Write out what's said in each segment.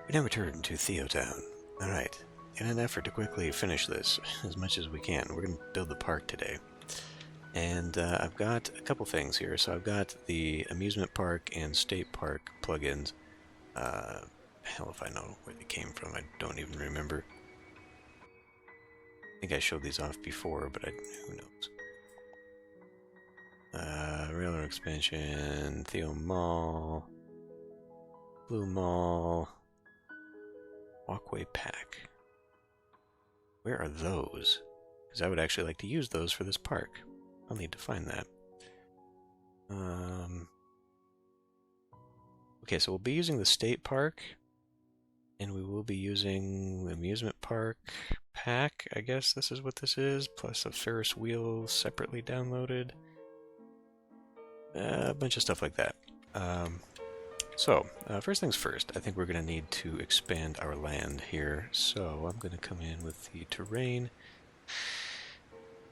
We now return to TheoTown. Alright, in an effort to quickly finish this as much as we can, we're going to build the park today. And I've got a couple things here. So I've got the amusement park and state park plugins. Hell if I know where they came from, I don't even remember. I think I showed these off before, but who knows. Railroad expansion, Theo Mall, Blue Mall, Walkway Pack. Where are those? Because I would actually like to use those for this park. I'll need to find that. Okay, so we'll be using the state park, and we will be using the amusement park pack. I guess this is what this is, plus a Ferris wheel separately downloaded. A bunch of stuff like that. First things first, I think we're going to need to expand our land here. So I'm going to come in with the terrain.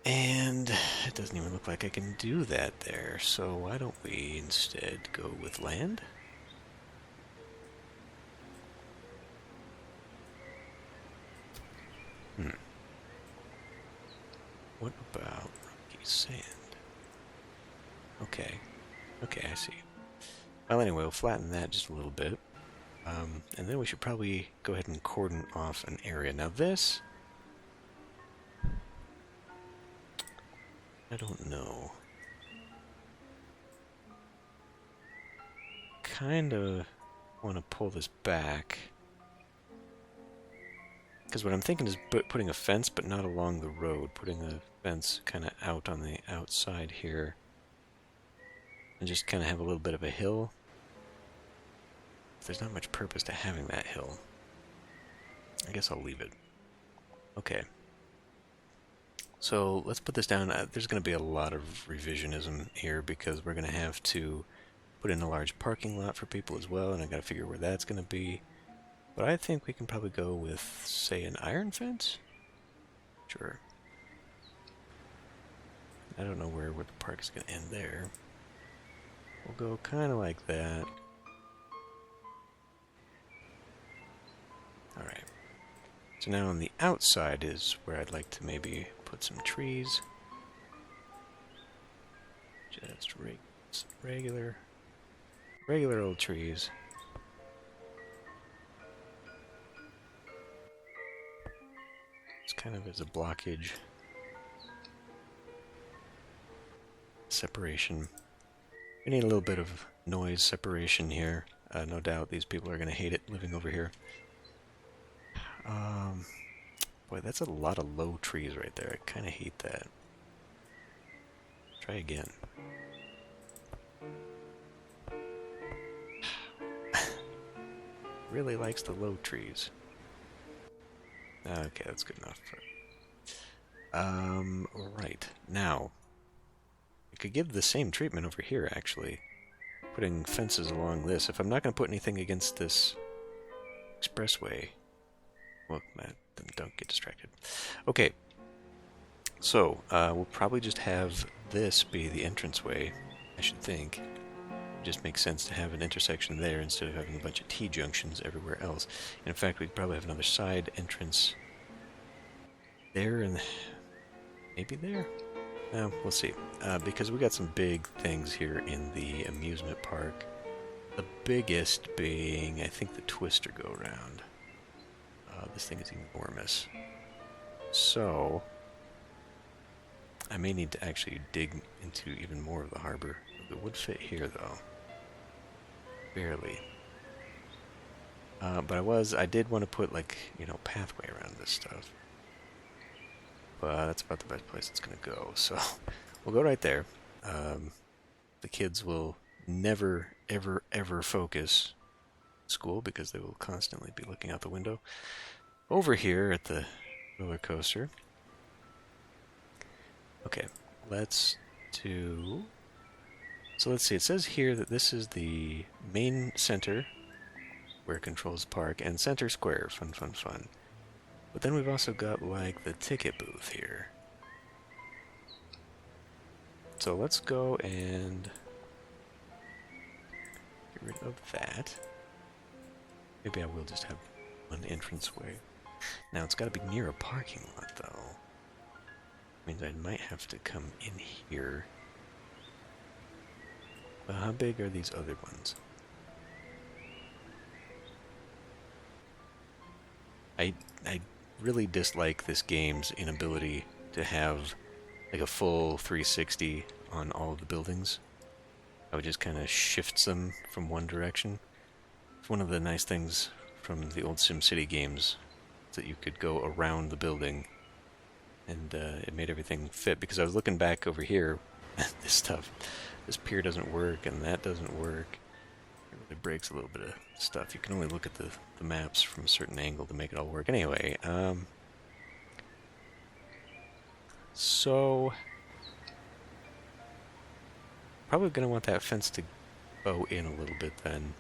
And it doesn't even look like I can do that there. So why don't we instead go with land? What about rocky sand? Okay, I see. Well, anyway, we'll flatten that just a little bit. And then we should probably go ahead and cordon off an area. Now this... I don't know. Kind of want to pull this back. Because what I'm thinking is putting a fence, but not along the road. Putting a fence kind of out on the outside here. And just kind of have a little bit of a hill. There's not much purpose to having that hill. I guess I'll leave it. Okay. So let's put this down. There's going to be a lot of revisionism here because we're going to have to put in a large parking lot for people as well, and I've got to figure where that's going to be. But I think we can probably go with, say, an iron fence? Sure. I don't know where the park is going to end there. We'll go kind of like that. Alright. So now on the outside is where I'd like to maybe put some trees. Just regular old trees. It's kind of as a blockage. Separation. We need a little bit of noise separation here. No doubt these people are going to hate it living over here. Boy, that's a lot of low trees right there. I kind of hate that. Try again. Really likes the low trees. Okay, that's good enough. Right. Now, I could give the same treatment over here, actually. Putting fences along this. If I'm not going to put anything against this expressway... Well, don't get distracted. Okay, so we'll probably just have this be the entranceway, I should think. It just makes sense to have an intersection there instead of having a bunch of T-junctions everywhere else. And in fact, we'd probably have another side entrance there and maybe there. We'll see. Because we got some big things here in the amusement park. The biggest being, I think, the Twister go-round. This thing is enormous. So, I may need to actually dig into even more of the harbor. It would fit here, though. Barely. But I did want to put, like, pathway around this stuff. But that's about the best place it's going to go. So, we'll go right there. The kids will never, ever, ever focus school because they will constantly be looking out the window. Over here at the roller coaster. Okay, let's do... So let's see, it says here that this is the main center where it controls the park, and center square, fun, fun, fun. But then we've also got, like, the ticket booth here. So let's go and get rid of that. Maybe I will just have one entranceway. Now it's got to be near a parking lot, though. Means I might have to come in here. But how big are these other ones? I really dislike this game's inability to have like a full 360 on all of the buildings. I would just kind of shift them from one direction. It's one of the nice things from the old SimCity games, that you could go around the building, and it made everything fit. Because I was looking back over here, this stuff, this pier doesn't work, and that doesn't work. It really breaks a little bit of stuff. You can only look at the maps from a certain angle to make it all work. Anyway, so probably gonna want that fence to bow in a little bit then.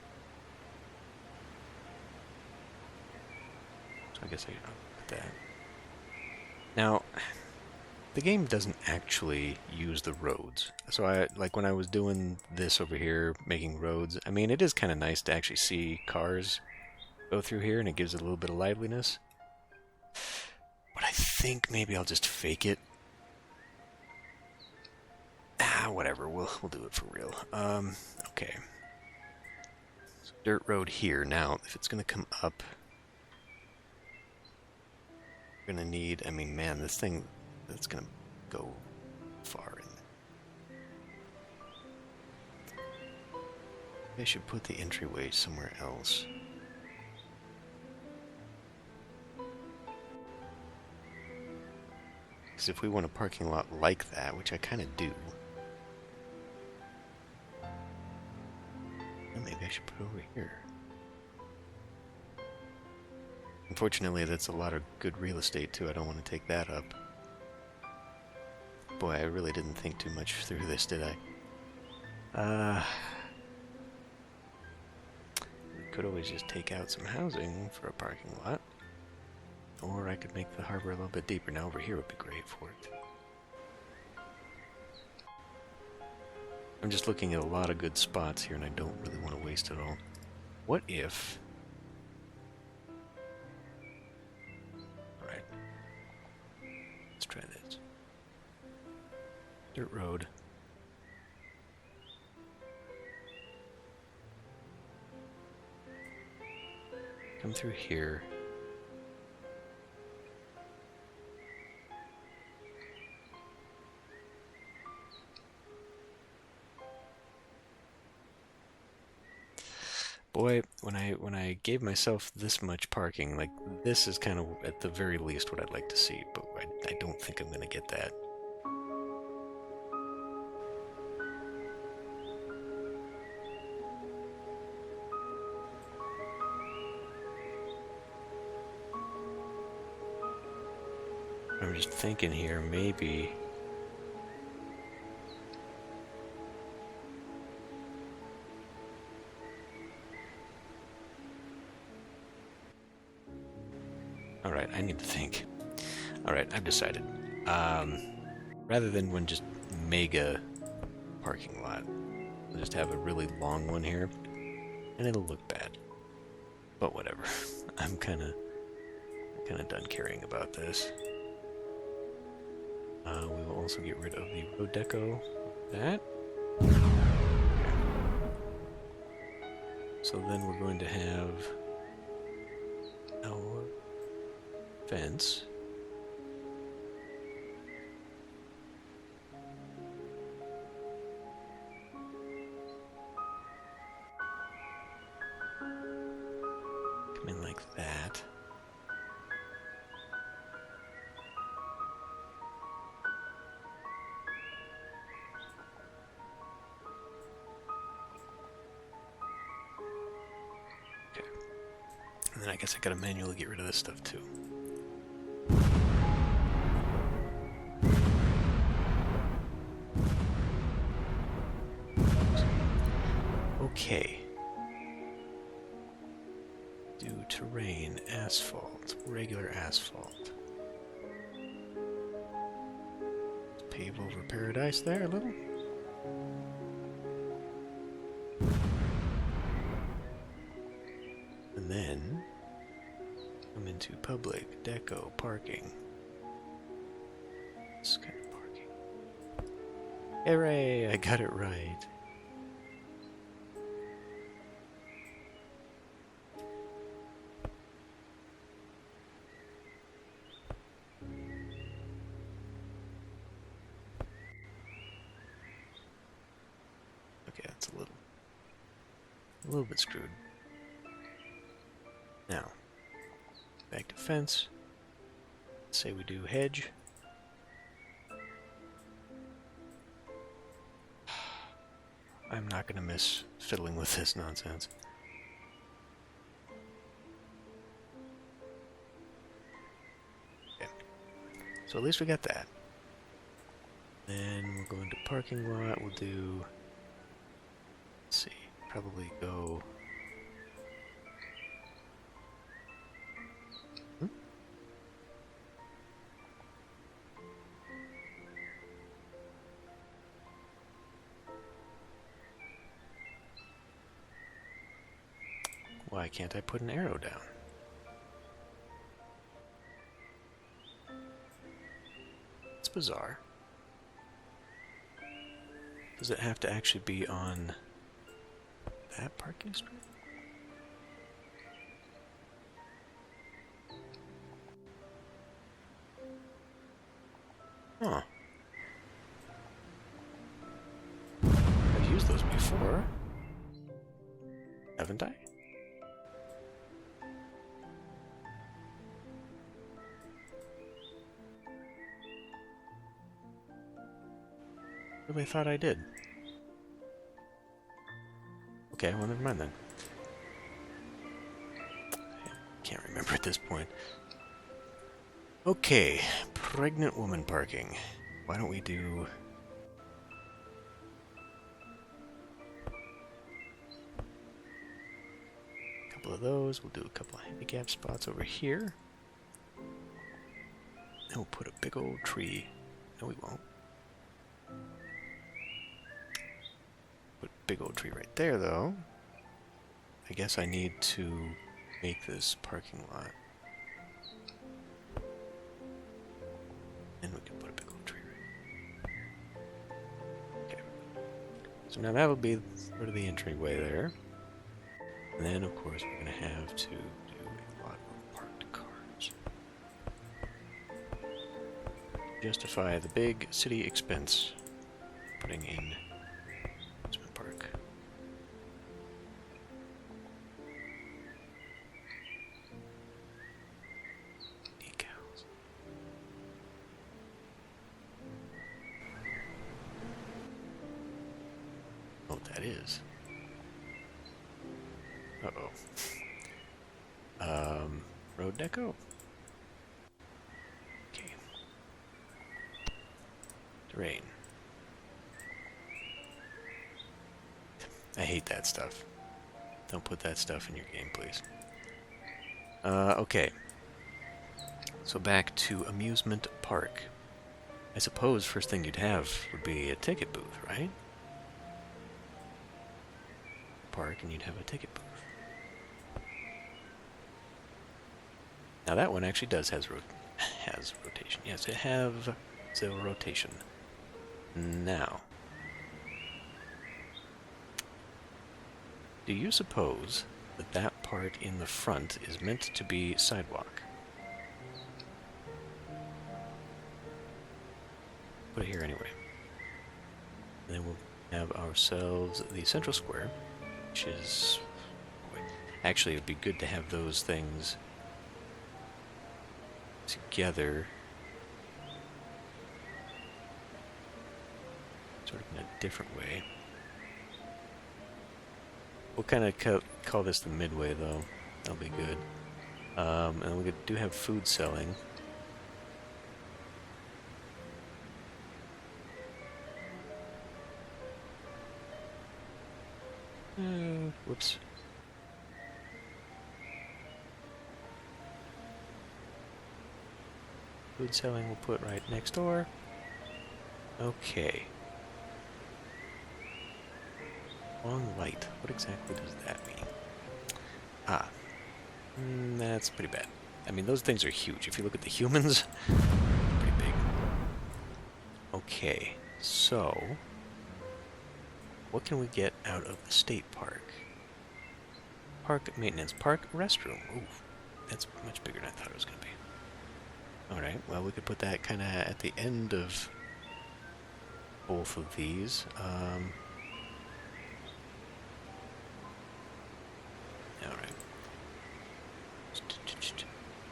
So I guess I put that. Now, the game doesn't actually use the roads. So like when I was doing this over here, making roads, I mean, it is kind of nice to actually see cars go through here, and it gives it a little bit of liveliness. But I think maybe I'll just fake it. Whatever, we'll do it for real. Okay. So dirt road here. Now, if it's gonna come up, we're gonna need, I mean, man, this thing, that's gonna go far in. They should put the entryway somewhere else. Because if we want a parking lot like that, which I kind of do, then maybe I should put it over here. Unfortunately, that's a lot of good real estate, too. I don't want to take that up. Boy, I really didn't think too much through this, did I? We could always just take out some housing for a parking lot. Or I could make the harbor a little bit deeper. Now over here would be great for it. I'm just looking at a lot of good spots here, and I don't really want to waste it all. What if... Alright. Let's try this. Dirt road. Come through here. Boy, when I gave myself this much parking, like, this is kind of at the very least what I'd like to see, but I don't think I'm going to get that. I'm just thinking here, maybe... Alright, I need to think. Alright, I've decided. Rather than one just mega parking lot, we'll just have a really long one here, and it'll look bad. But whatever. I'm kinda done caring about this. We will also get rid of the road deco. That. Okay. So then we're going to have our fence. Come in like that. Okay. And then I guess I gotta manually get rid of this stuff too. Okay. Do terrain, asphalt, regular asphalt. Let's pave over paradise there a little. And then Come into public, deco, parking. This kind of parking. Hooray! I got it right. Okay, that's a little bit screwed. Now, back to fence. Let's say we do hedge. I'm not gonna miss fiddling with this nonsense. Okay. So at least we got that. Then we'll go into parking lot. We'll do, let's see, probably go. Why can't I put an arrow down? It's bizarre. Does it have to actually be on that parking strip? Huh. I've used those before. Haven't I? Really thought I did. Okay, well, never mind then. Can't remember at this point. Okay, pregnant woman parking. Why don't we do... a couple of those. We'll do a couple of handicap spots over here. Then we'll put a big old tree. No, we won't. Put a big old tree right there, though. I guess I need to make this parking lot. And we can put a big old tree right. Okay. So now that will be sort of the entryway there. And then, of course, we're going to have to do a lot of parked cars. Justify the big city expense. Putting in amusement park. Decals. Oh, that is. Uh-oh. Road deco? Okay. Terrain. I hate that stuff. Don't put that stuff in your game, please. Okay. So back to amusement park. I suppose first thing you'd have would be a ticket booth, right? Park and you'd have a ticket booth. Now that one actually does has rotation. Yes, it has a rotation. Now, do you suppose that that part in the front is meant to be sidewalk? Put it here anyway. And then we'll have ourselves the central square, which is... Actually, it would be good to have those things together, sort of in a different way. We'll kind of call this the midway, though. That'll be good. And we do have food selling. Whoops. Food selling we'll put right next door. Okay. Long light. What exactly does that mean? Ah. That's pretty bad. I mean, those things are huge. If you look at the humans, pretty big. Okay, so what can we get out of the state park? Park maintenance, park restroom. Ooh, that's much bigger than I thought it was going to be. Alright, well, we could put that kind of at the end of both of these. Alright.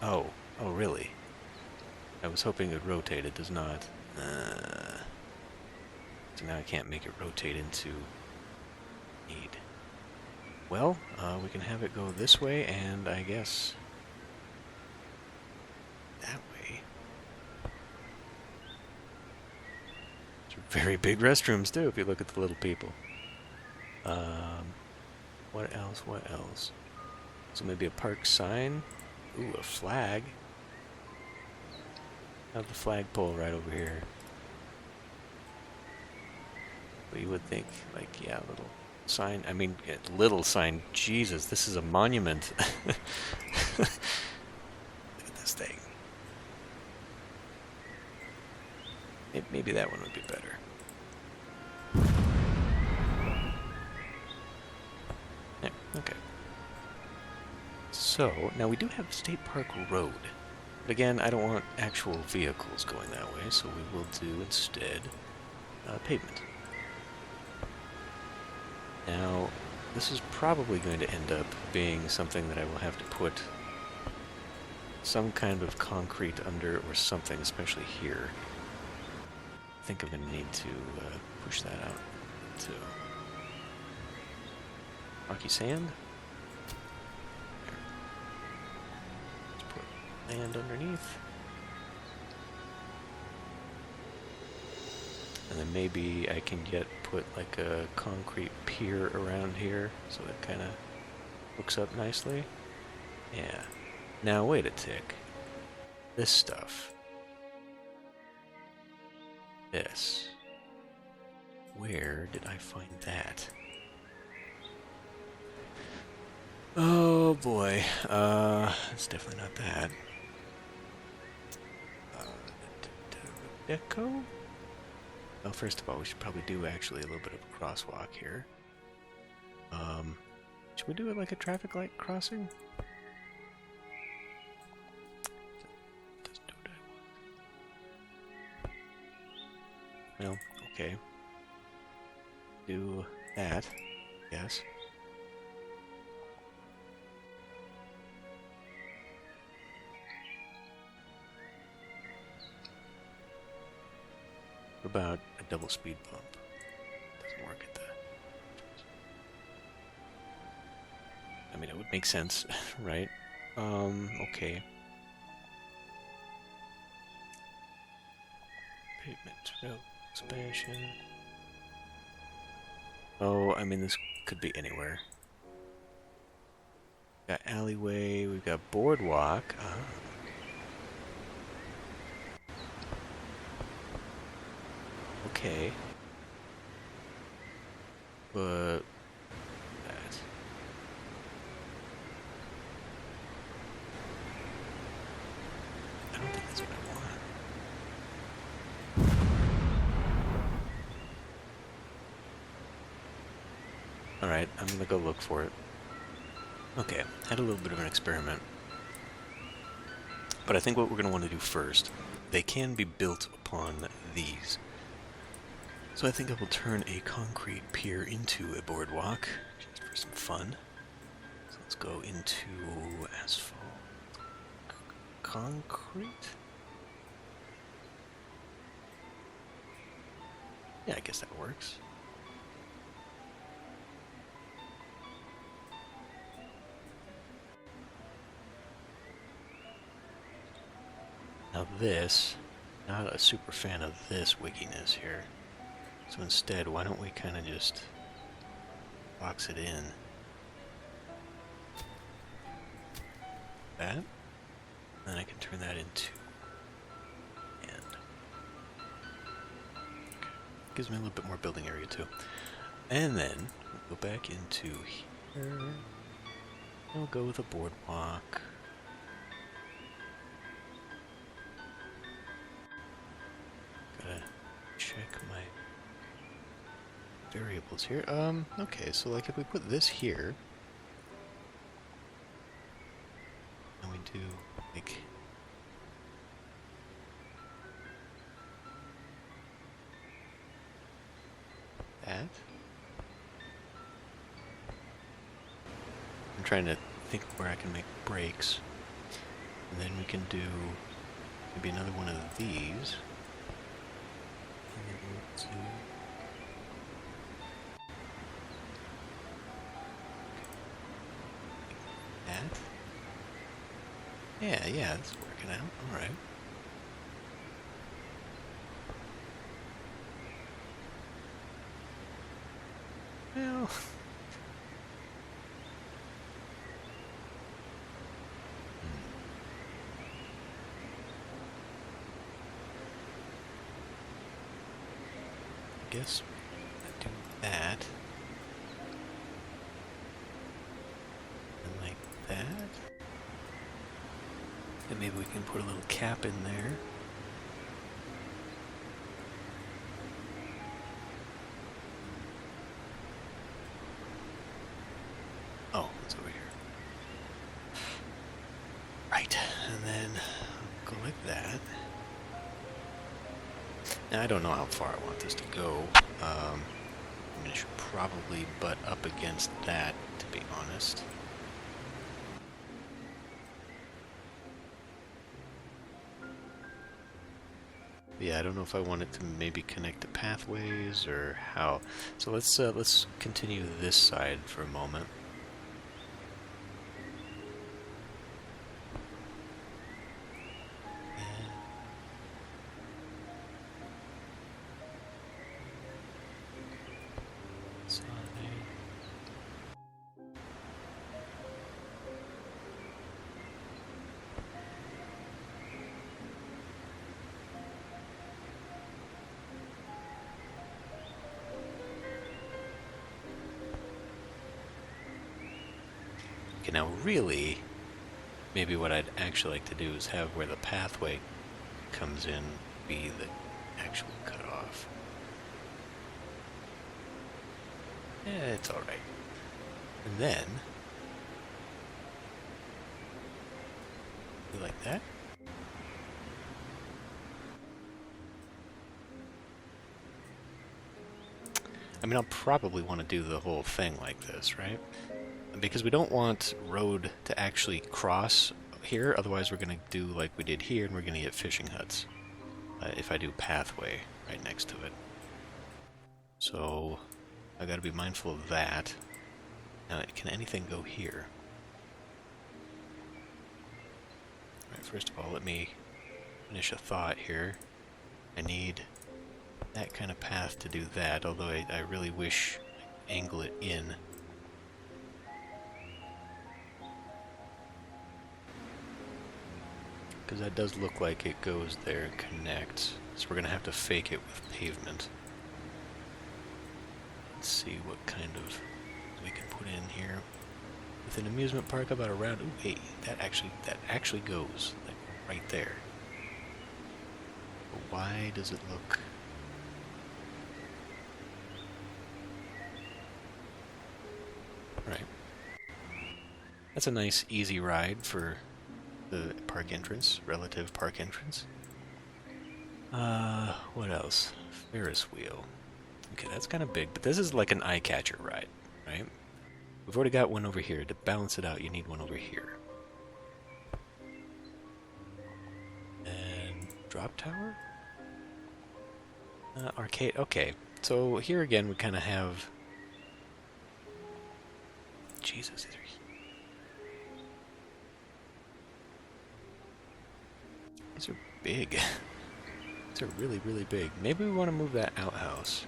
Oh, really? I was hoping it would rotate. It does not. So now I can't make it rotate into need. Well, we can have it go this way, and I guess that way. These are very big restrooms, too, if you look at the little people. What else? What else? So maybe a park sign? Ooh, a flag. Have the flagpole right over here. But you would think, like, yeah, a little sign. I mean, little sign. Jesus, this is a monument. Look at this thing. Maybe that one would be better. Yeah, okay. So, now we do have State Park Road. But again, I don't want actual vehicles going that way, so we will do instead pavement. Now, this is probably going to end up being something that I will have to put some kind of concrete under or something, especially here. I think I'm going to need to push that out to rocky sand. There. Let's put land underneath. And then maybe I can put like a concrete pier around here so it kind of hooks up nicely. Yeah. Now wait a tick. This stuff. This. Where did I find that? Oh boy. It's definitely not that. Deco? Well, first of all, we should probably do actually a little bit of a crosswalk here. Should we do it like a traffic light crossing? Doesn't do what I want. Well, okay. Do that, yes. What about a double speed bump? Doesn't work at the... I mean, it would make sense, right? Okay. Pavement, road expansion. Oh, I mean, this could be anywhere. We've got alleyway, we've got boardwalk. Okay. But that. I don't think that's what I want. Alright, I'm gonna go look for it. Okay, had a little bit of an experiment. But I think what we're gonna want to do first, they can be built upon these. So I think I will turn a concrete pier into a boardwalk, just for some fun. So let's go into asphalt. Concrete? Yeah, I guess that works. Now this, not a super fan of this wigginess here. So instead, why don't we kind of just box it in? That. Then I can turn that into end. Okay. Gives me a little bit more building area too. And then we'll go back into here. We'll go with a boardwalk. variables here. Okay, so like if we put this here, and we do like that. I'm trying to think where I can make breaks. And then we can do maybe another one of these. And then we'll do that. Yeah, it's working out. Alright. Well, I guess I do that. And like that. And maybe we can put a little cap in there. Oh, it's over here. Right, and then go like that. Now, I don't know how far I want this to go. I mean, I should probably butt up against that, to be honest. Yeah, I don't know if I want it to maybe connect to pathways or how. So let's continue this side for a moment. Okay, now really, maybe what I'd actually like to do is have where the pathway comes in be the actual cutoff. Yeah, it's alright. And then, do like that. I mean, I'll probably want to do the whole thing like this, right? Because we don't want road to actually cross here, otherwise we're going to do like we did here, and we're going to get fishing huts if I do pathway right next to it. So I got to be mindful of that. Now, can anything go here? All right, first of all, let me finish a thought here. I need that kind of path to do that, although I really wish I could angle it in. Because that does look like it goes there and connects. So we're going to have to fake it with pavement. Let's see what kind of we can put in here. With an amusement park about around... Ooh, hey, that actually goes like right there. But why does it look... Right. That's a nice, easy ride for the park entrance, relative park entrance. What else? Ferris wheel. Okay, that's kind of big, but this is like an eye-catcher ride, right? We've already got one over here. To balance it out, you need one over here. And drop tower? Arcade. Okay, so here again we kind of have... Jesus, these are big. These are really, really big. Maybe we want to move that outhouse.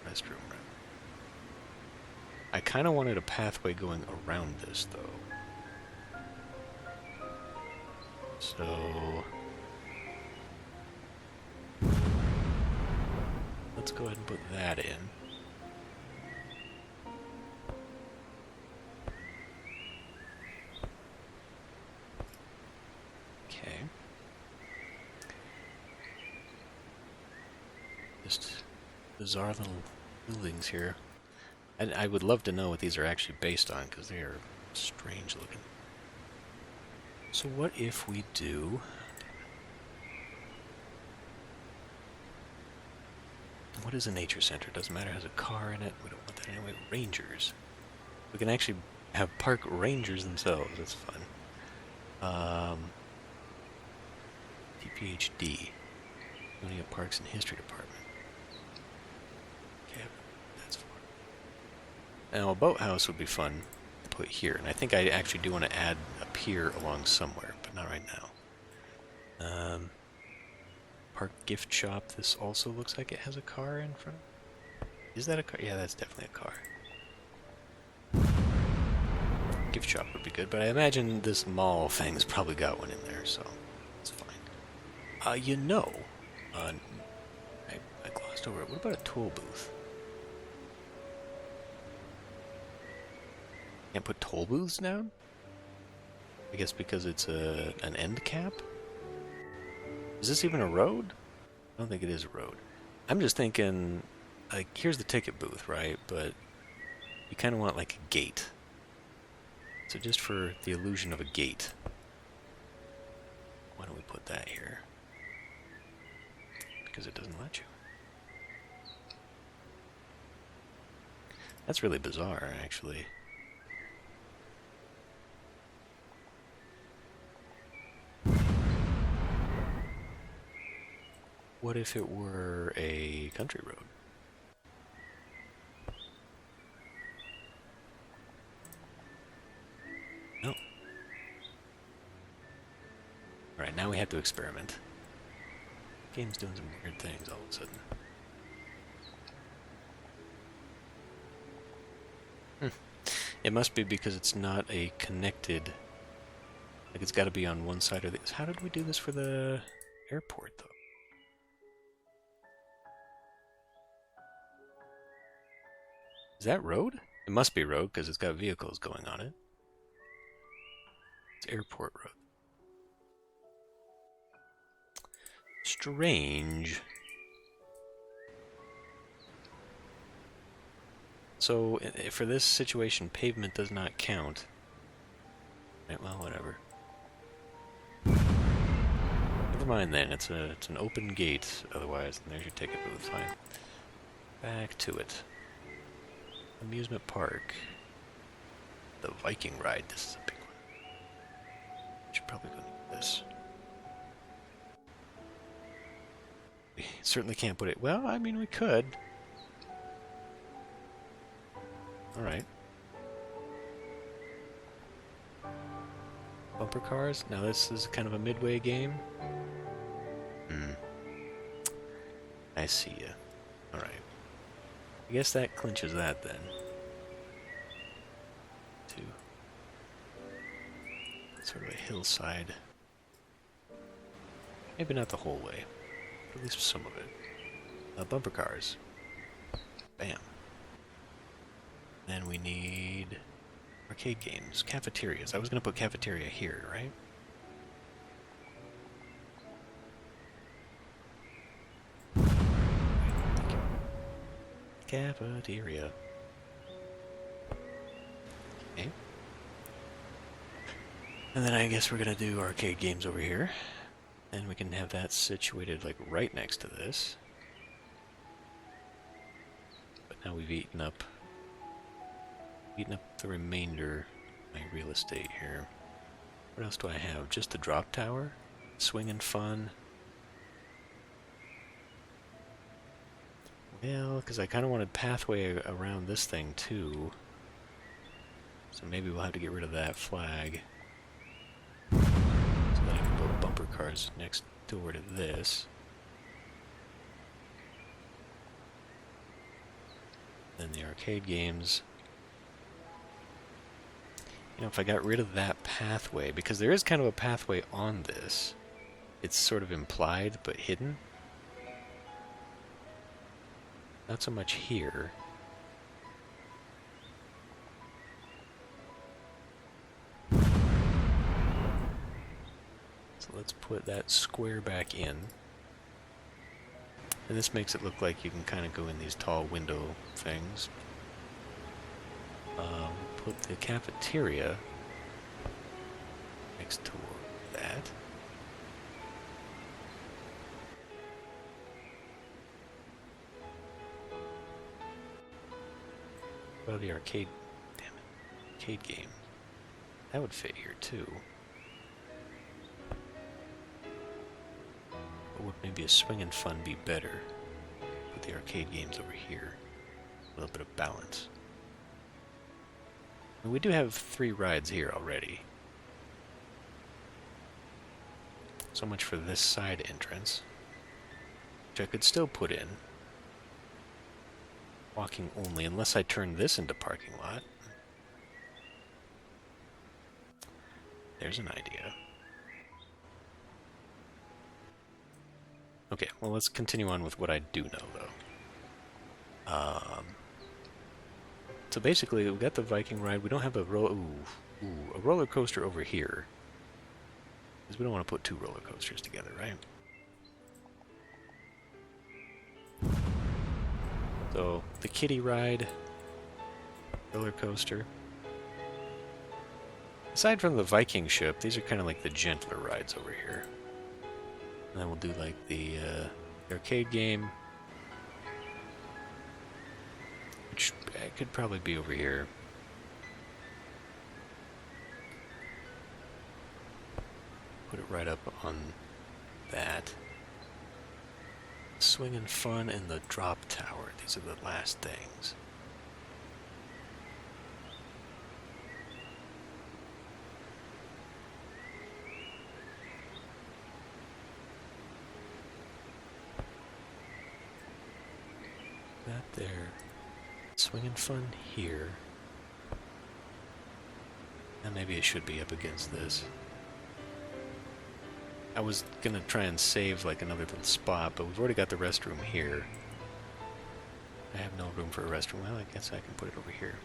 Restroom room. I kind of wanted a pathway going around this, though. So... let's go ahead and put that in. Okay. Just bizarre little buildings here. I would love to know what these are actually based on, because they are strange looking. So what if we do... What is a nature center? Doesn't matter, it has a car in it. We don't want that anyway. Rangers. We can actually have park rangers themselves. That's fun. TPHD. County Parks and History Department. Okay, that's fun. Now a boathouse would be fun to put here, and I think I actually do want to add a pier along somewhere, but not right now. Park gift shop. This also looks like it has a car in front. Is that a car? Yeah, that's definitely a car. Gift shop would be good, but I imagine this mall thing's probably got one in there, so it's fine. You know, I glossed over it. What about a toll booth? Can't put toll booths down? I guess because it's an end cap? Is this even a road? I don't think it is a road. I'm just thinking, like, here's the ticket booth, right? But you kind of want, like, a gate. So just for the illusion of a gate, why don't we put that here? Because it doesn't let you. That's really bizarre, actually. What if it were a country road? No. Alright, now we have to experiment. Game's doing some weird things all of a sudden. It must be because it's not a connected... Like, it's got to be on one side or the... How did we do this for the airport, though? Is that road? It must be road, because it's got vehicles going on it. It's airport road. Strange. So, for this situation, pavement does not count. Right, well, whatever. Never mind then, it's an open gate, otherwise, and there's your ticket booth, fine. Back to it. Amusement park. The Viking ride, this is a big one. Should probably go do this. We certainly can't put it... Well, I mean, we could. Alright. Bumper cars? Now this is kind of a midway game. I see ya. Alright. I guess that clinches that then. To sort of a hillside. Maybe not the whole way, but at least some of it. Bumper cars. Bam. Then we need arcade games, cafeterias. I was going to put cafeteria here, right? Cafeteria. Okay. And then I guess we're going to do arcade games over here. And we can have that situated like right next to this. But now we've eaten up the remainder of my real estate here. What else do I have? Just the drop tower? Swinging fun. Well, because I kind of wanted pathway around this thing too. So maybe we'll have to get rid of that flag. So that I can put bumper cars next door to this. Then the arcade games. You know, if I got rid of that pathway, because there is kind of a pathway on this. It's sort of implied, but hidden. Not so much here. So let's put that square back in. And this makes it look like you can kind of go in these tall window things. Put the cafeteria next to that. Well, the arcade, damn it, arcade game. That would fit here too. Or would maybe a swing and fun be better? Put the arcade games over here. A little bit of balance. And we do have 3 rides here already. So much for this side entrance, which I could still put in. Walking only, unless I turn this into parking lot. There's an idea. Okay, well, let's continue on with what I do know, though. So basically, we got the Viking ride. We don't have a roller coaster over here. Because we don't want to put 2 roller coasters together, right? So, the kiddie ride, roller coaster. Aside from the Viking ship, these are kind of like the gentler rides over here. And then we'll do like the arcade game, which could probably be over here. Put it right up on that. Swing and fun and the drop tower. These are the last things. That there. Swing and fun here. And maybe it should be up against this. I was gonna try and save like another little spot, but we've already got the restroom here. I have no room for a restroom. Well, I guess I can put it over here.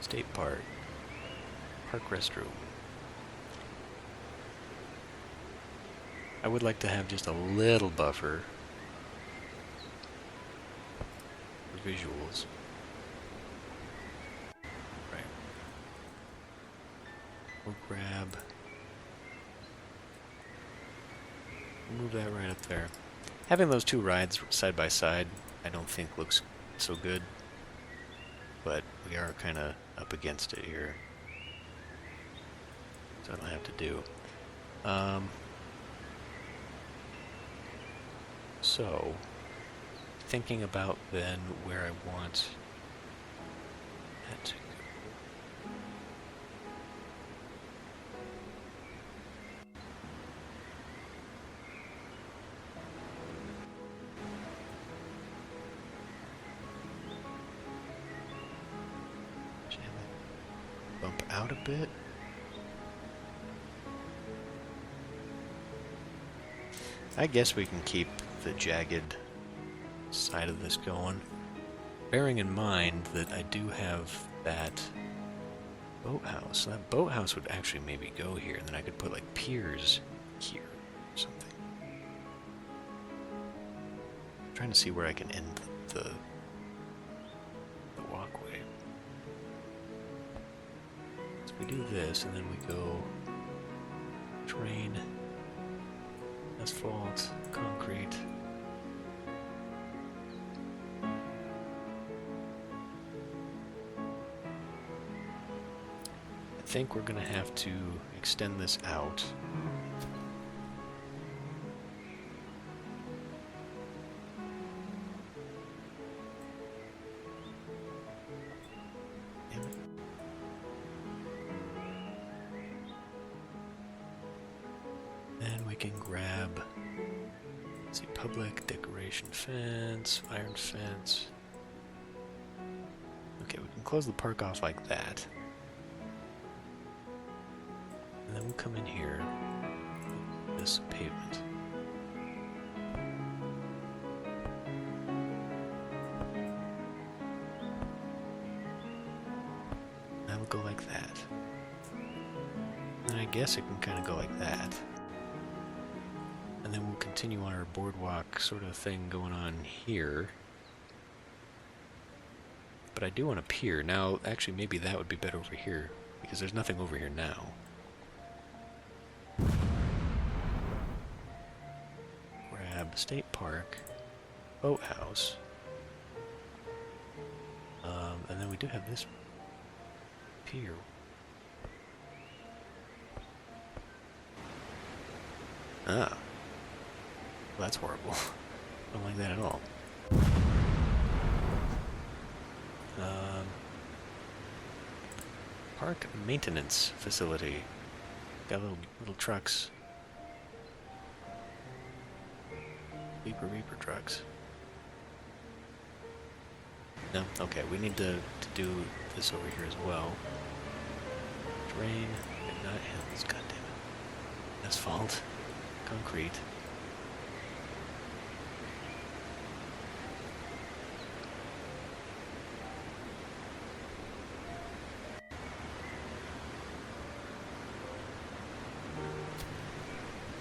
State Park. Park restroom. I would like to have just a little buffer for visuals. Right. We'll grab... move that right up there. Having those 2 rides side by side, I don't think looks so good. But we are kind of up against it here. So I don't have to do. So, thinking about then where I want that to go. Jam it. Bump out a bit. I guess we can keep the jagged side of this going, bearing in mind that I do have that boathouse. That boathouse would actually maybe go here, and then I could put like piers here or something. I'm trying to see where I can end the walkway. So we do this, and then we go train, asphalt, concrete. I think we're going to have to extend this out. Damn it. Then we can grab, let's see, public decoration fence, iron fence. Okay, we can close the park off like that. And then we'll come in here, this pavement. That'll go like that. And I guess it can kind of go like that. and then we'll continue our boardwalk sort of thing going on here. But I do want a pier. Now, actually, maybe that would be better over here, because there's nothing over here now. Grab State Park, Boathouse, and then we do have this pier. Ah. Well, that's horrible. I don't like that at all. Park maintenance facility. Got little trucks. Beeper trucks. No? Okay, we need to do this over here as well. Drain, not hills, goddammit. Asphalt. Concrete.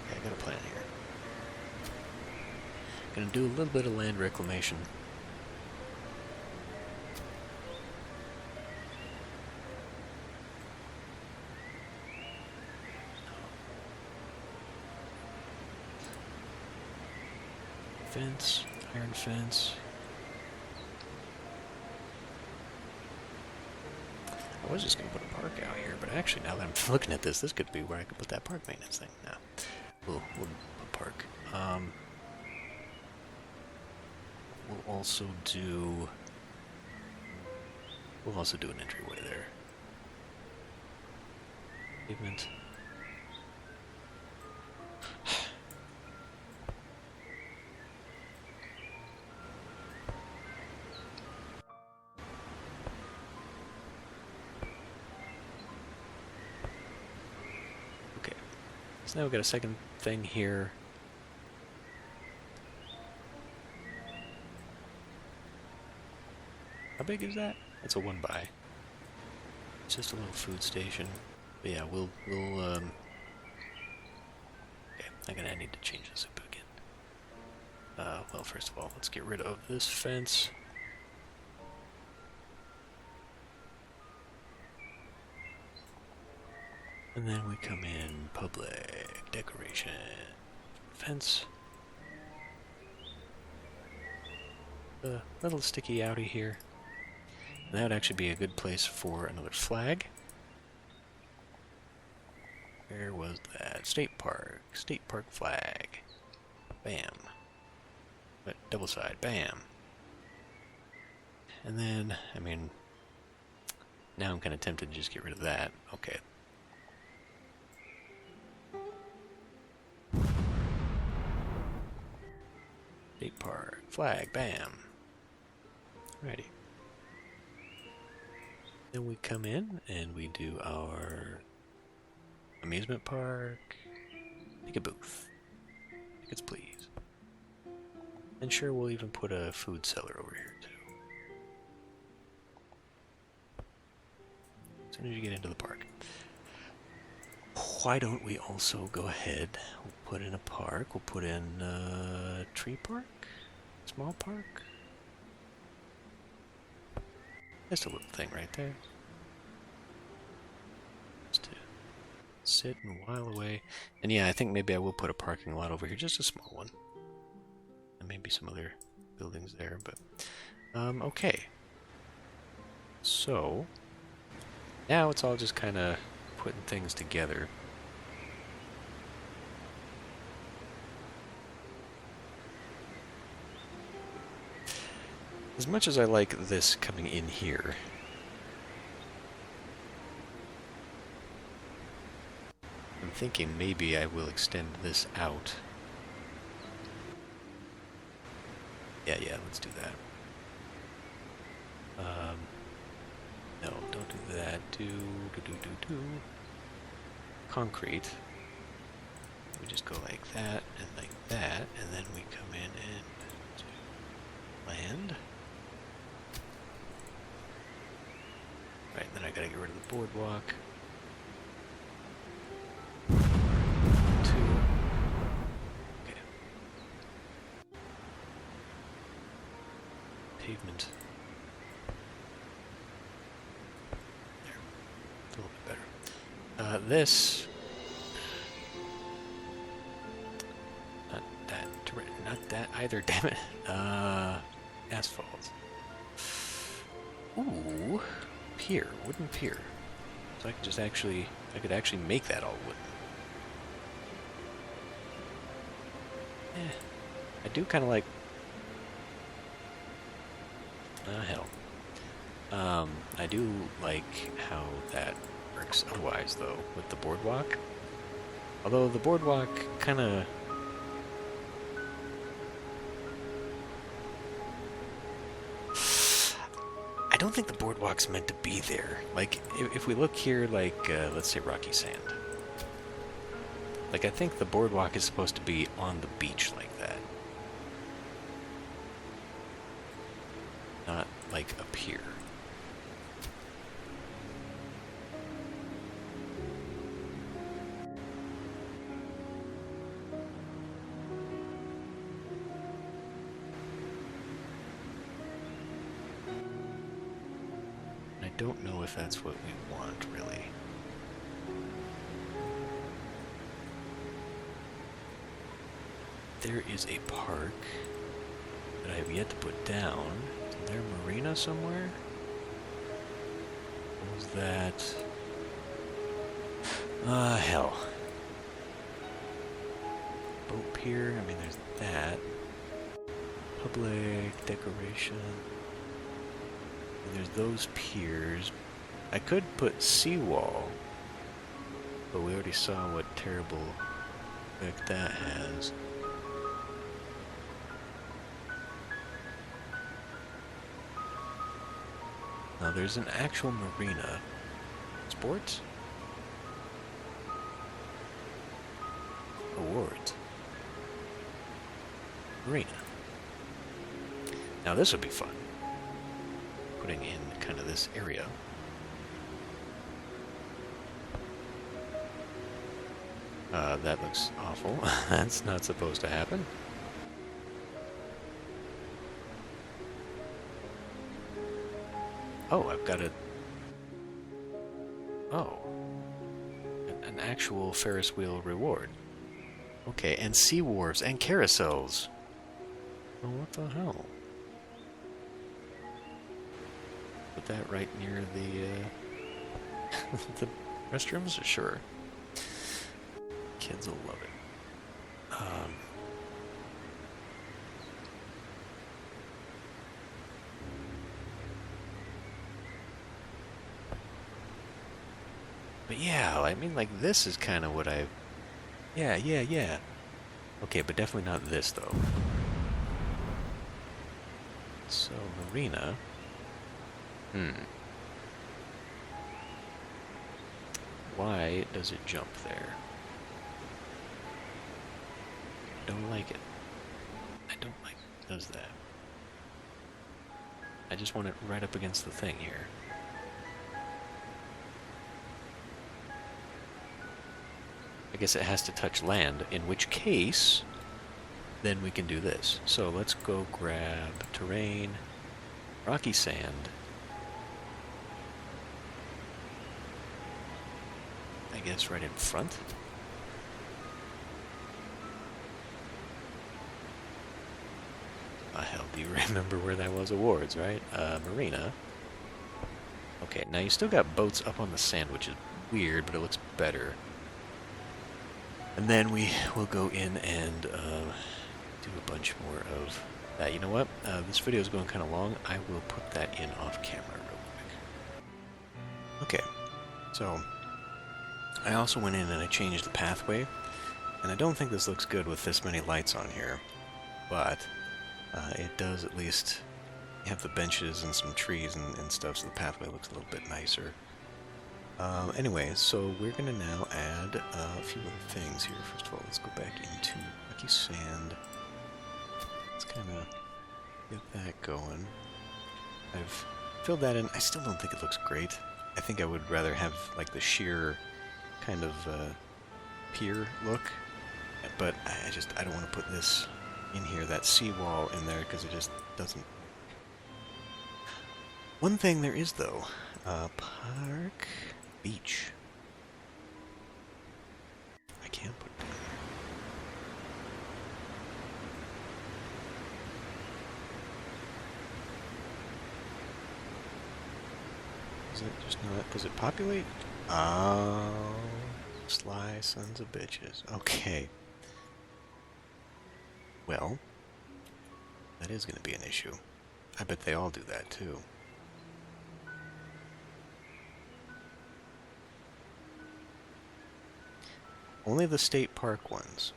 Okay, I got a plan here. Gonna do a little bit of land reclamation. Fence, iron fence. I was just going to put a park out here, but actually now that I'm looking at this, this could be where I could put that park maintenance thing. Now, we'll put park. We'll also do an entryway there. Pavement. So now we've got a second thing here. How big is that? That's a 1x. It's just a little food station. But yeah, we'll okay, I need to change this up again. Well, first of all, let's get rid of this fence. And then we come in public decoration fence. A little sticky outy here. And that would actually be a good place for another flag. Where was that? State Park flag. Bam. But double side, bam. And then, I mean, now I'm kind of tempted to just get rid of that. Okay. State Park, flag, bam. Alrighty. Then we come in and we do our amusement park. Make a booth. Tickets, please. And sure, we'll even put a food cellar over here too. As soon as you get into the park. Why don't we also go ahead, we'll put in a park, we'll put in a tree park? Small park? Just a little thing right there. Just to sit and while away. And yeah, I think maybe I will put a parking lot over here, just a small one. And maybe some other buildings there, but... okay. So, now it's all just kind of putting things together. As much as I like this coming in here, I'm thinking maybe I will extend this out. Yeah, let's do that. No, don't do that. Do concrete. We just go like that, and then we come in and do land. Right, then I gotta get rid of the boardwalk. 2. Okay. pavement. There. A little bit better. This... Not that either, damn it. Asphalt. Ooh, pier, wooden pier. So I could just actually, I could actually make that all wooden. I do kind of like... hell. I do like how that works otherwise, though, with the boardwalk. Although the boardwalk kind of... I don't think the boardwalk's meant to be there. Like, if we look here, like, let's say rocky sand. Like, I think the boardwalk is supposed to be on the beach like that. Not, like, up here. I don't know if that's what we want, really. There is a park that I have yet to put down. Is there a marina somewhere? What was that? Hell. Boat pier, I mean, there's that. Public decoration. And there's those piers. I could put seawall, but we already saw what terrible effect that has. Now there's an actual marina. Sports? Awards. Marina. Now this would be fun. Putting in kind of this area. That looks awful. That's not supposed to happen. Oh, I've got a... Oh. An actual Ferris wheel reward. Okay, and sea wharves and carousels. Oh, what the hell? Put that right near the, the restrooms? Sure. Kids will love it. But yeah, I mean, like, this is kind of what I... Yeah. Okay, but definitely not this, though. So, marina... Why does it jump there? Don't like it. I don't like it. Does that. I just want it right up against the thing here. I guess it has to touch land, in which case, then we can do this. So let's go grab terrain, rocky sand. I guess right in front. Hell, do you remember where that was? Awards, right? Marina. Okay, now you still got boats up on the sand, which is weird, but it looks better. And then we will go in and do a bunch more of that. You know what? This video is going kind of long. I will put that in off camera real quick. Okay, so I also went in and I changed the pathway. And I don't think this looks good with this many lights on here, but it does at least have the benches and some trees and stuff, so the pathway looks a little bit nicer. Anyway, so we're going to now add a few other things here. First of all, let's go back into rocky sand. Let's kind of get that going. I've filled that in. I still don't think it looks great. I think I would rather have like the sheer kind of pier look. But I don't want to put this in here, that seawall in there, because it just doesn't One thing there is, though. Park beach. I can't put it down there. Is it just not... Does it populate? Oh, sly sons of bitches. Okay. Well, that is going to be an issue. I bet they all do that, too. Only the state park ones.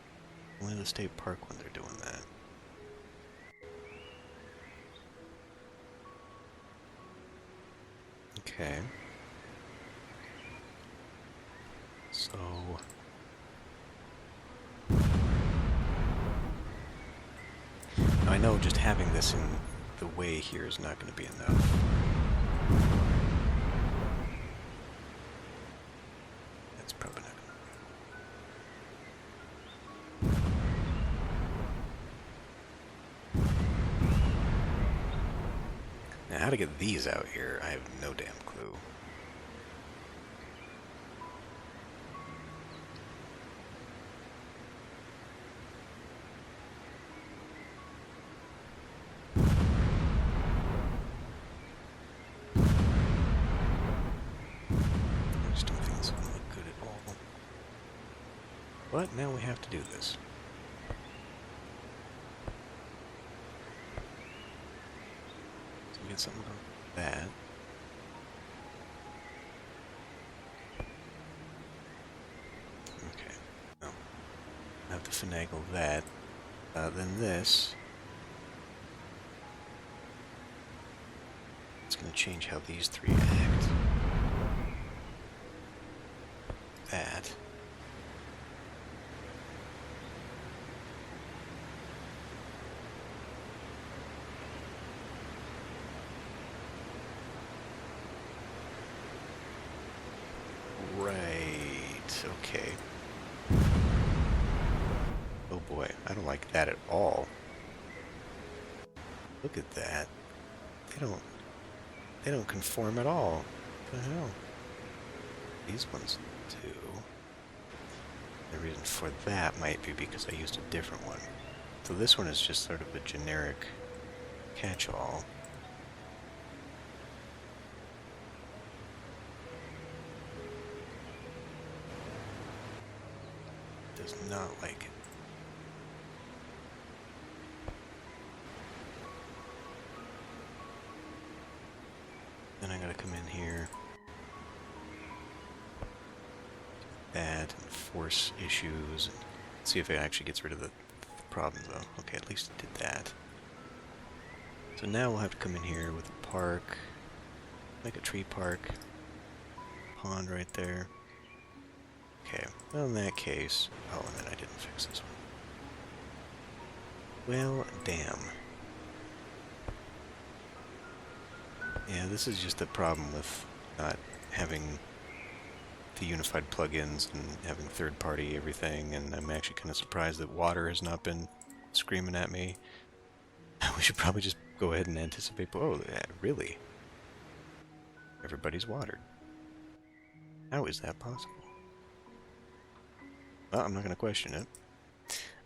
Only the state park ones are doing that. Okay. So... I know just having this in the way here is not going to be enough. That's probably not going to work. Now, how to get these out here, I have no damn clue. But now we have to do this. So we get something about that. Okay. No. I have to finagle that. Then this. It's going to change how these three act. That. Right, okay. Oh boy, I don't like that at all. Look at that. They don't conform at all. What the hell? These ones do. The reason for that might be because I used a different one. So this one is just sort of a generic catch-all. Does not like it. Then I gotta come in here. That and force issues. And see if it actually gets rid of the problem though. Okay, at least it did that. So now we'll have to come in here with a park. Like a tree park. Pond right there. Okay, well in that case... Oh, and then I didn't fix this one. Well, damn. Yeah, this is just the problem with not having the unified plugins and having third-party everything, and I'm actually kind of surprised that water has not been screaming at me. We should probably just go ahead and anticipate... Oh, really? Everybody's watered. How is that possible? Well, I'm not going to question it.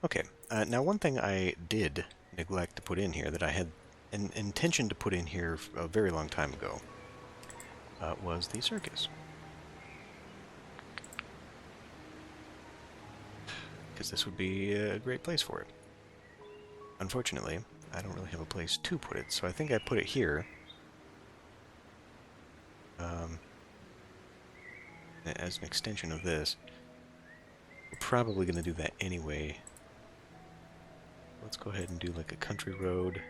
Okay, now one thing I did neglect to put in here that I had an intention to put in here a very long time ago was the circus. Because this would be a great place for it. Unfortunately, I don't really have a place to put it, so I think I put it here. As an extension of this. We're probably going to do that anyway. Let's go ahead and do like a country road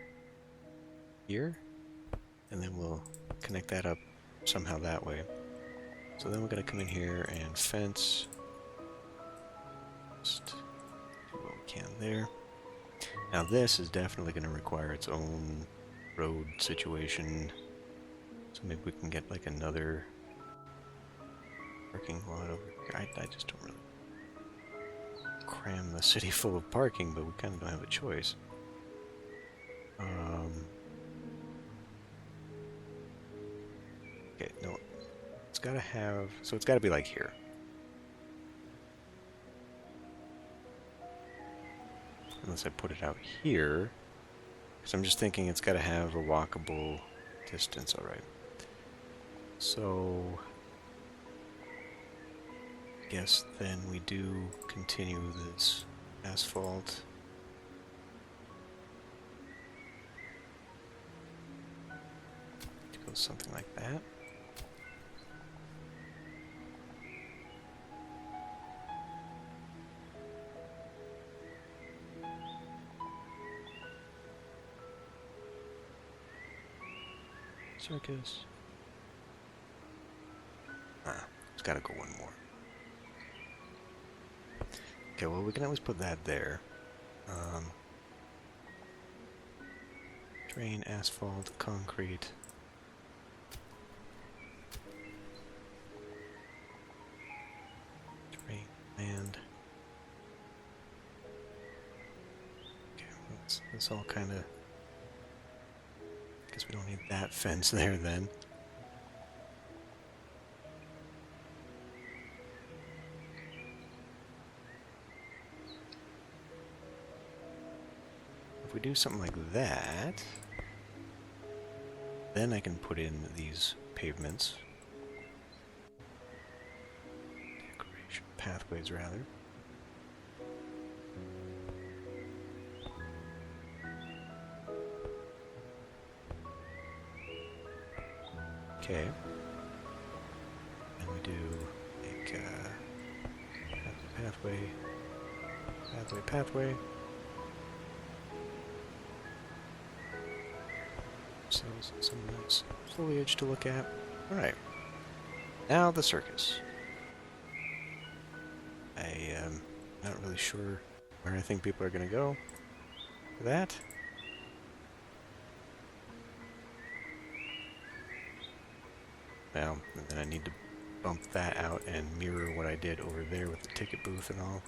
here, and then we'll connect that up somehow that way. So then we're going to come in here and fence. Just do what we can there. Now this is definitely going to require its own road situation. So maybe we can get like another parking lot over here. I just don't really cram the city full of parking, but we kind of don't have a choice. got to have... So it's got to be like here. Unless I put it out here. Because I'm just thinking it's got to have a walkable distance, alright. So... I guess then we do continue this asphalt. Go something like that. Circus. It's gotta go one more. Okay, well we can always put that there. Drain, asphalt, concrete. Drain, land. Okay, let's all kind of... Guess we don't need that fence there then. If we do something like that, then I can put in these pavements. Decoration pathways, rather. Okay. And we do like pathway, pathway, pathway. So some nice foliage to look at. Alright. Now the circus. I'm not really sure where I think people are going to go for that. Well, and then I need to bump that out and mirror what I did over there with the ticket booth and all.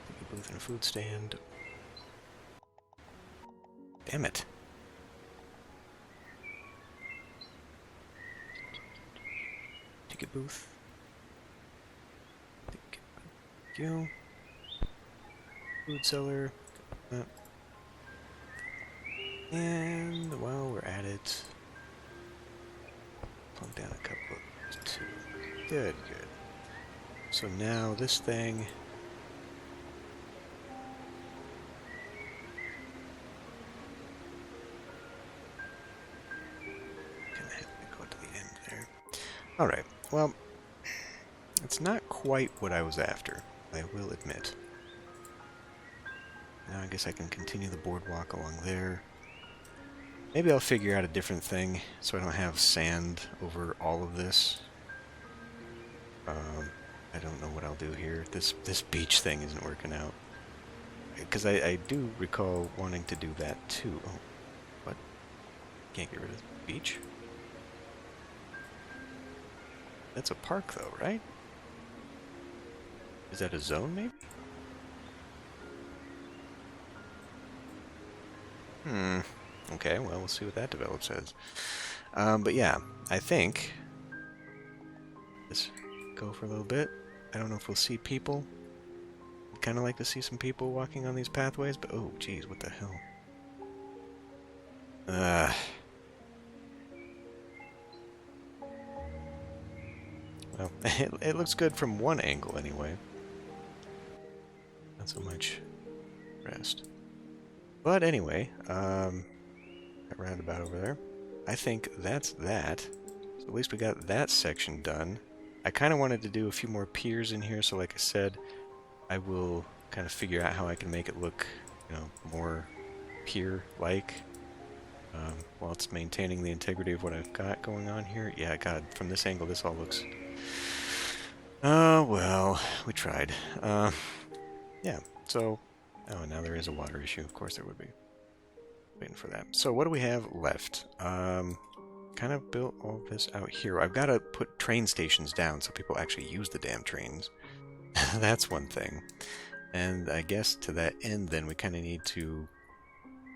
Ticket booth and a food stand. Damn it. Ticket booth. Ticket booth. Go. Food cellar. And while we're at it, plunk down a couple of two. Good, good. So now this thing. Gonna have to go to the end there. Alright, well, it's not quite what I was after, I will admit. Now I guess I can continue the boardwalk along there. Maybe I'll figure out a different thing so I don't have sand over all of this. I don't know what I'll do here. This beach thing isn't working out. Because I do recall wanting to do that too. Oh, what? Can't get rid of the beach? That's a park though, right? Is that a zone maybe? Okay, well, we'll see what that develops as. But yeah, I think... Let's go for a little bit. I don't know if we'll see people. I'd kind of like to see some people walking on these pathways, but oh, geez, what the hell? Well, it looks good from one angle anyway. Not so much rest. But anyway, that roundabout over there. I think that's that. So at least we got that section done. I kind of wanted to do a few more piers in here, so like I said, I will kind of figure out how I can make it look, you know, more pier-like, while it's maintaining the integrity of what I've got going on here. Yeah, God, from this angle, this all looks... Oh, well, we tried. Yeah, so... Oh, now there is a water issue. Of course there would be. Waiting for that. So what do we have left? Kind of built all this out here. I've got to put train stations down so people actually use the damn trains. That's one thing. And I guess to that end, then, we kind of need to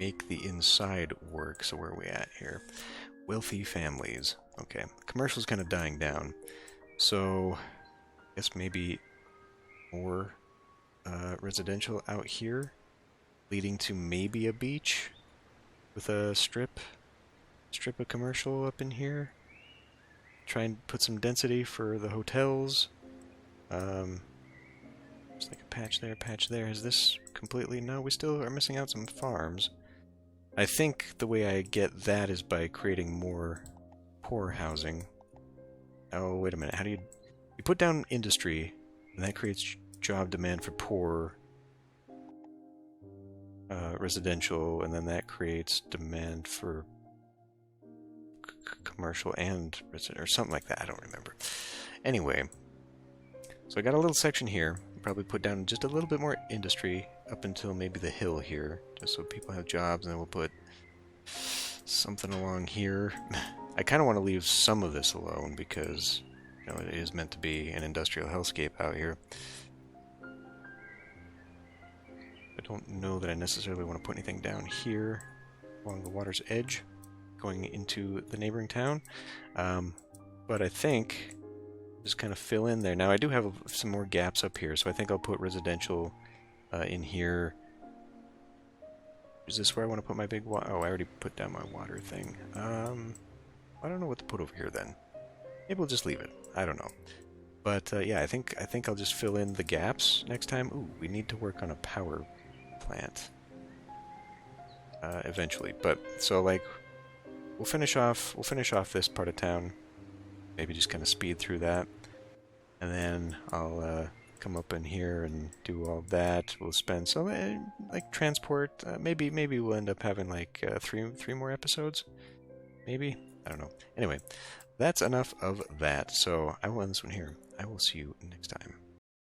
make the inside work. So where are we at here? Wealthy families. Okay, commercial's kind of dying down. So I guess maybe more residential out here, leading to maybe a beach with a strip of commercial up in here. Try and put some density for the hotels. Just like a patch there, patch there. Is this completely... No, we still are missing out some farms. I think the way I get that is by creating more poor housing. Oh, wait a minute. How do you... You put down industry, and that creates job demand for poor residential, and then that creates demand for commercial and residential, or something like that. I don't remember. Anyway, so I got a little section here. Probably put down just a little bit more industry up until maybe the hill here, just so people have jobs, and then we'll put something along here. I kind of want to leave some of this alone because, you know, it is meant to be an industrial hellscape out here. I don't know that I necessarily want to put anything down here along the water's edge going into the neighboring town, but I think just kind of fill in there. Now I do have some more gaps up here, so I think I'll put residential in here. Is this where I want to put my big water? Oh, I already put down my water thing. I don't know what to put over here then. Maybe we'll just leave it. I don't know. But yeah, I think I'll just fill in the gaps next time. Ooh, we need to work on a power plant eventually. But so like we'll finish off this part of town. Maybe just kind of speed through that, and then I'll come up in here and do all that. We'll spend some like transport. Maybe we'll end up having like three more episodes. Maybe, I don't know. Anyway, that's enough of that. So I will end this one here. I will see you next time.